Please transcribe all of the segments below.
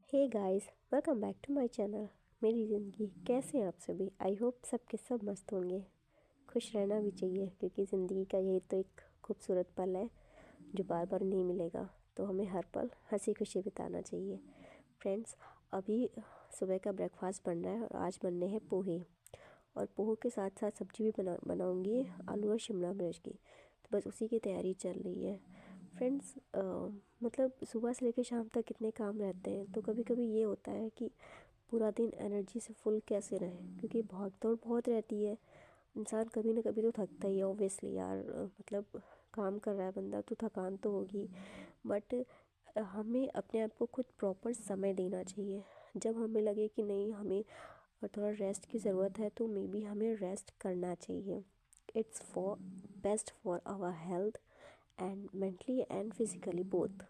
Hey guys, welcome back to my channel. मेरी ज़िंदगी कैसे हैं आप सभी। आई होप सबके सब मस्त होंगे। खुश रहना भी चाहिए क्योंकि ज़िंदगी का यही तो एक खूबसूरत पल है जो बार बार नहीं मिलेगा। तो हमें हर पल हंसी खुशी बिताना चाहिए। फ्रेंड्स, अभी सुबह का ब्रेकफास्ट बन रहा है और आज बनने हैं पोहे। और पोहे के साथ साथ सब्जी भी बनाऊंगी, आलू और शिमला मिर्च की। तो बस उसी की तैयारी चल रही है। फ्रेंड्स, मतलब सुबह से लेकर शाम तक कितने काम रहते हैं, तो कभी कभी ये होता है कि पूरा दिन एनर्जी से फुल कैसे रहें, क्योंकि भाग दौड़ बहुत रहती है। इंसान कभी ना कभी तो थकता ही है, ऑब्वियसली यार। मतलब काम कर रहा है बंदा तो थकान तो होगी। बट हमें अपने आप को खुद प्रॉपर समय देना चाहिए। जब हमें लगे कि नहीं, हमें थोड़ा रेस्ट की ज़रूरत है, तो मे बी हमें रेस्ट करना चाहिए। It's for best for our health and mentally and physically both.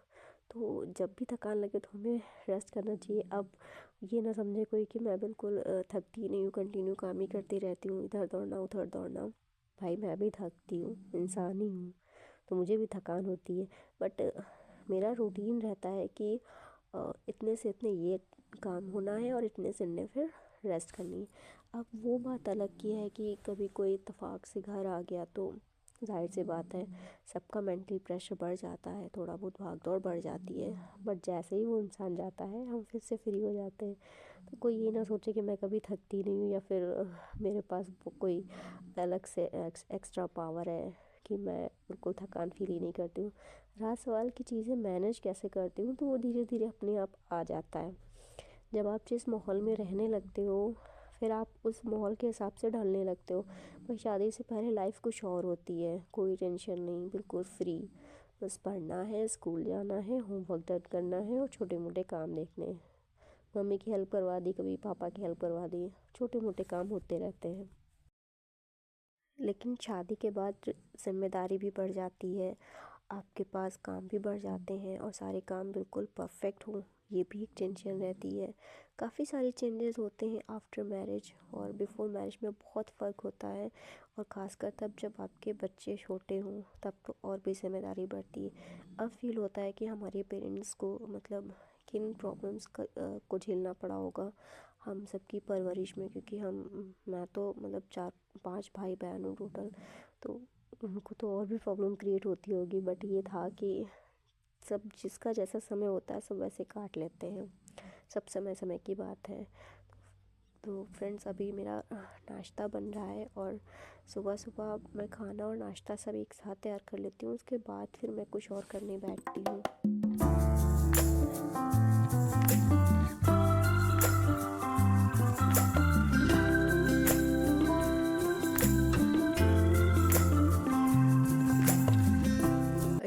तो जब भी थकान लगे तो हमें रेस्ट करना चाहिए। अब ये ना समझे कोई कि मैं बिल्कुल थकती नहीं हूँ, कंटिन्यू काम ही करती रहती हूँ, इधर दौड़ना उधर दौड़ना। भाई मैं भी थकती हूँ, इंसान ही हूँ, तो मुझे भी थकान होती है। बट मेरा रूटीन रहता है कि इतने से इतने ये काम होना है और इतने से इतने फिर रेस्ट करनी है। अब वो बात अलग की है कि कभी कोई इत्तेफाक से घर आ गया तो जाहिर सी बात है सबका मेंटल प्रेशर बढ़ जाता है, थोड़ा बहुत भाग दौड़ बढ़ जाती है। बट जैसे ही वो इंसान जाता है हम फिर से फ्री हो जाते हैं। तो कोई ये ना सोचे कि मैं कभी थकती नहीं हूँ या फिर मेरे पास कोई अलग से एक्स्ट्रा पावर है कि मैं बिल्कुल थकान फील ही नहीं करती हूँ। रहा सवाल की चीज़ें मैनेज कैसे करती हूँ, तो वो धीरे धीरे अपने आप आ जाता है। जब आप जिस माहौल में रहने लगते हो फिर आप उस माहौल के हिसाब से ढलने लगते हो। पर शादी से पहले लाइफ कुछ और होती है, कोई टेंशन नहीं, बिल्कुल फ्री। बस पढ़ना है, स्कूल जाना है, होमवर्क डन करना है और छोटे मोटे काम देखने हैं। मम्मी की हेल्प करवा दी, कभी पापा की हेल्प करवा दी, छोटे मोटे काम होते रहते हैं। लेकिन शादी के बाद जिम्मेदारी भी बढ़ जाती है, आपके पास काम भी बढ़ जाते हैं और सारे काम बिल्कुल परफेक्ट हो, ये भी एक टेंशन रहती है। काफ़ी सारे चेंजेस होते हैं आफ्टर मैरिज और बिफोर मैरिज में, बहुत फ़र्क होता है। और ख़ासकर तब जब आपके बच्चे छोटे हों तब तो और भी जिम्मेदारी बढ़ती है। अब फील होता है कि हमारे पेरेंट्स को मतलब किन प्रॉब्लम्स को झेलना पड़ा होगा हम सबकी परवरिश में, क्योंकि मैं तो मतलब 4-5 भाई बहन हूँ टोटल। तो उनको तो और भी प्रॉब्लम क्रिएट होती होगी। बट ये था कि सब जिसका जैसा समय होता है सब वैसे काट लेते हैं, सब समय समय की बात है। तो फ्रेंड्स, अभी मेरा नाश्ता बन रहा है और सुबह सुबह मैं खाना और नाश्ता सब एक साथ तैयार कर लेती हूँ, उसके बाद फिर मैं कुछ और करने बैठती हूँ।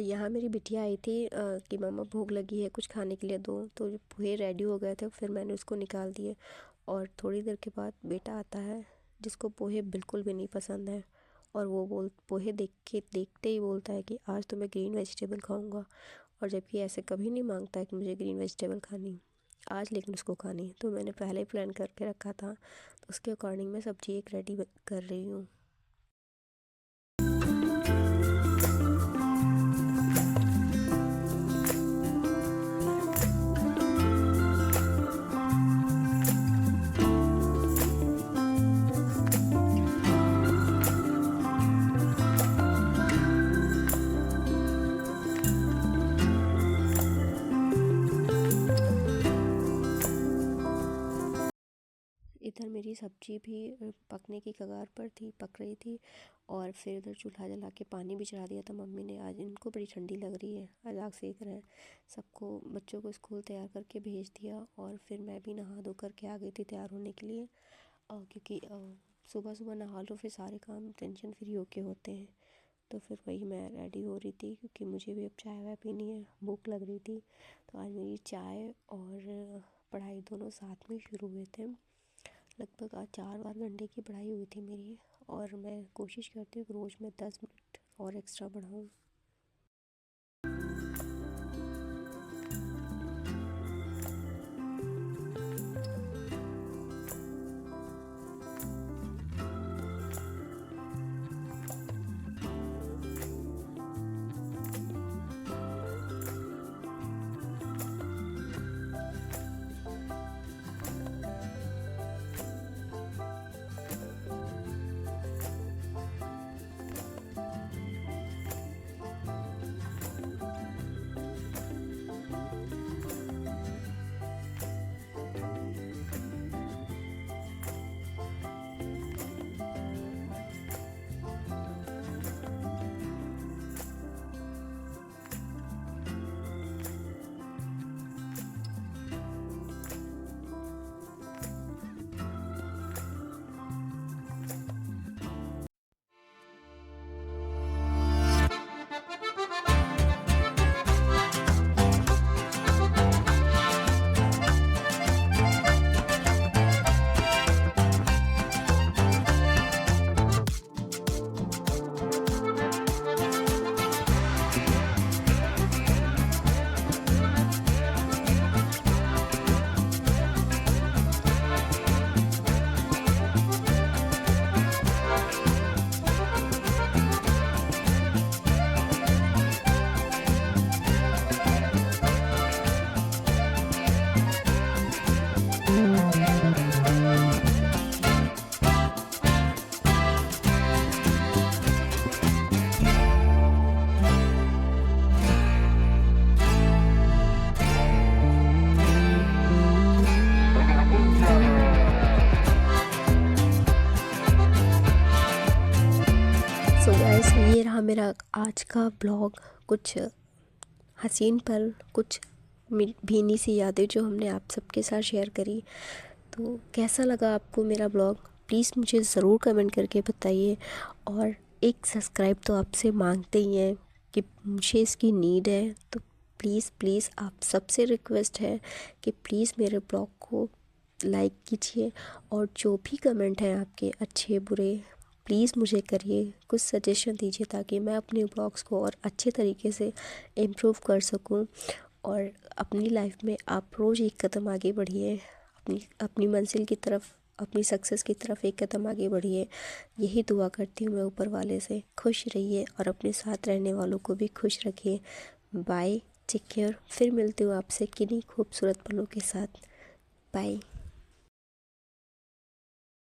यहाँ मेरी बिटिया आई थी कि मामा भूख लगी है, कुछ खाने के लिए दो। तो जो पोहे रेडी हो गए थे फिर मैंने उसको निकाल दिए। और थोड़ी देर के बाद बेटा आता है जिसको पोहे बिल्कुल भी नहीं पसंद है। और वो पोहे देखते ही बोलता है कि आज तो मैं ग्रीन वेजिटेबल खाऊंगा। और जबकि ऐसे कभी नहीं मांगता है कि मुझे ग्रीन वेजिटेबल खानी, आज लेकिन उसको खानी है। तो मैंने पहले ही प्लान करके रखा था, तो उसके अकॉर्डिंग मैं सब्जी एक रेडी कर रही हूँ। इधर मेरी सब्जी भी पकने की कगार पर थी, पक रही थी। और फिर इधर चूल्हा जला के पानी भी चढ़ा दिया था मम्मी ने। आज इनको बड़ी ठंडी लग रही है, आज आग सेक रहे हैं। सबको बच्चों को स्कूल तैयार करके भेज दिया और फिर मैं भी नहा धो करके आ गई थी तैयार होने के लिए। क्योंकि सुबह सुबह नहा लो फिर सारे काम टेंशन फ्री होके होते हैं। तो फिर वही मैं रेडी हो रही थी क्योंकि मुझे भी अब चाय वाय पीनी है, भूख लग रही थी। तो आज मेरी चाय और पढ़ाई दोनों साथ में शुरू हुए थे। लगभग आज 4 बार घंटे की पढ़ाई हुई थी मेरी। और मैं कोशिश करती हूँ कि रोज़ मैं 10 मिनट और एक्स्ट्रा बढ़ाऊँ। मेरा आज का ब्लॉग कुछ हसीन पल, कुछ भीनी सी यादें जो हमने आप सबके साथ शेयर करी। तो कैसा लगा आपको मेरा ब्लॉग, प्लीज़ मुझे ज़रूर कमेंट करके बताइए। और एक सब्सक्राइब तो आपसे मांगते ही हैं कि मुझे इसकी नीड है। तो प्लीज़ प्लीज़ आप सबसे रिक्वेस्ट है कि प्लीज़ मेरे ब्लॉग को लाइक कीजिए, और जो भी कमेंट हैं आपके अच्छे बुरे प्लीज़ मुझे करिए, कुछ सजेशन दीजिए ताकि मैं अपने ब्लॉग्स को और अच्छे तरीके से इम्प्रूव कर सकूं। और अपनी लाइफ में आप रोज़ एक कदम आगे बढ़िए, अपनी अपनी मंजिल की तरफ, अपनी सक्सेस की तरफ एक कदम आगे बढ़िए। यही दुआ करती हूँ मैं ऊपर वाले से। खुश रहिए और अपने साथ रहने वालों को भी खुश रखिए। Bye, take care. फिर मिलती हूँ आपसे किन्हीं खूबसूरत पलों के साथ। बाय।